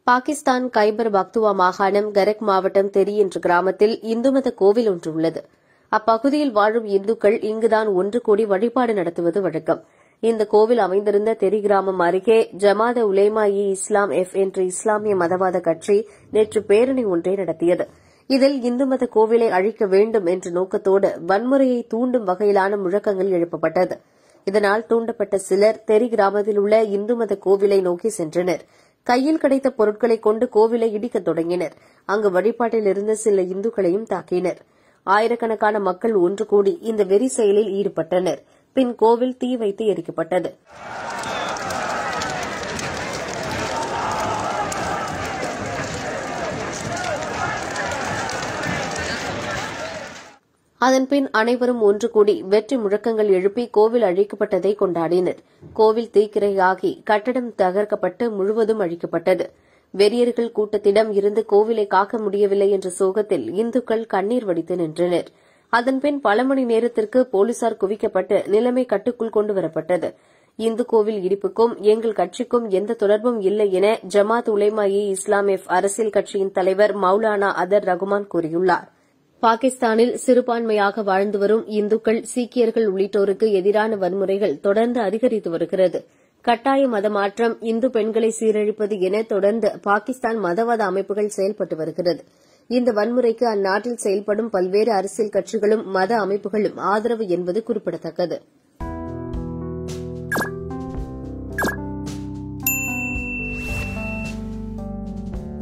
பாகிஸ்தான் கைபர் பக்துவா மாகாணம் கரக் மாவட்டம் தெரி என்ற கிராமத்தில் இந்து மத கோவில் ஒன்று உள்ளது. அப்பகுதியில் வாழும் இந்துக்கள் இங்குதான் ஒன்று கூடி வழிபாடு நடத்துவது வழக்கம். இந்த கோவில் அமைந்திருந்த தெரி கிராமம் அருகே ஜமாத உலேமா-இ இஸ்லாம் எஃப் என்ற இஸ்லாமிய மதவாத கட்சி நேற்று பேரணி ஒன்றை நடத்தியது. இதில் இந்து மத கோவிலை அழிக்க வேண்டும் என்ற நோக்கத்தோடு வன்முறையை தூண்டும் வகையிலான முழக்கங்கள் எழுப்பப்பட்டது. இதனால் தூண்டப்பட்ட சிலர் தெரி கிராமத்தில் உள்ள இந்து மத கோவிலை நோக்கி சென்றனர். கையில் கிடைத்த பொருட்களை கொண்டு கோவிலை இடிக்கத் தொடங்கினர். அங்கு வழிபாட்டில் இருந்த சில இந்துக்களையும் தாக்கினர். ஆயிரக்கணக்கான மக்கள் ஒன்று கூடி இந்த வெறி செயலில் ஈடுபட்டனர். பின் கோவில் தீ வைத்து எரிக்கப்பட்டது. அதன்பின் அனைவரும் ஒன்று கூடி வெற்றி முழக்கங்கள் எழுப்பி கோவில் அழிக்கப்பட்டதை கொண்டாடினர். கோவில் தீக்கிரையாகி கட்டடம் தகர்க்கப்பட்டு முழுவதும் அழிக்கப்பட்டது. வெறியர்கள் கூட்டத்திடம் இருந்து கோவிலை காக்க முடியவில்லை என்ற சோகத்தில் இந்துக்கள் கண்ணீர் வடித்து நின்றனர். அதன்பின் பல மணி நேரத்திற்கு போலீசார் குவிக்கப்பட்டு நிலைமை கட்டுக்குள் கொண்டுவரப்பட்டது. இந்து கோவில் இடிப்புக்கும் எங்கள் கட்சிக்கும் எந்த தொடர்பும் இல்லை என ஜமாத் உலேமா-இ இஸ்லாம் எஃப் அரசியல் கட்சியின் தலைவர் மௌலானா அதர் ரகுமான் கூறியுள்ளார். பாகிஸ்தானில் சிறுபான்மையாக வாழ்ந்து வரும் இந்துக்கள், சீக்கியர்கள் உள்ளிட்டோருக்கு எதிரான வன்முறைகள் தொடர்ந்து அதிகரித்து வருகிறது. கட்டாய மதமாற்றம், இந்து பெண்களை சீரழிப்பது என தொடர்ந்து பாகிஸ்தான் மதவாத அமைப்புகள் செயல்பட்டு வருகிறது. இந்த வன்முறைக்கு அந்நாட்டில் செயல்படும் பல்வேறு அரசியல் கட்சிகளும் மத அமைப்புகளும் ஆதரவு என்பது குறிப்பிடத்தக்கது.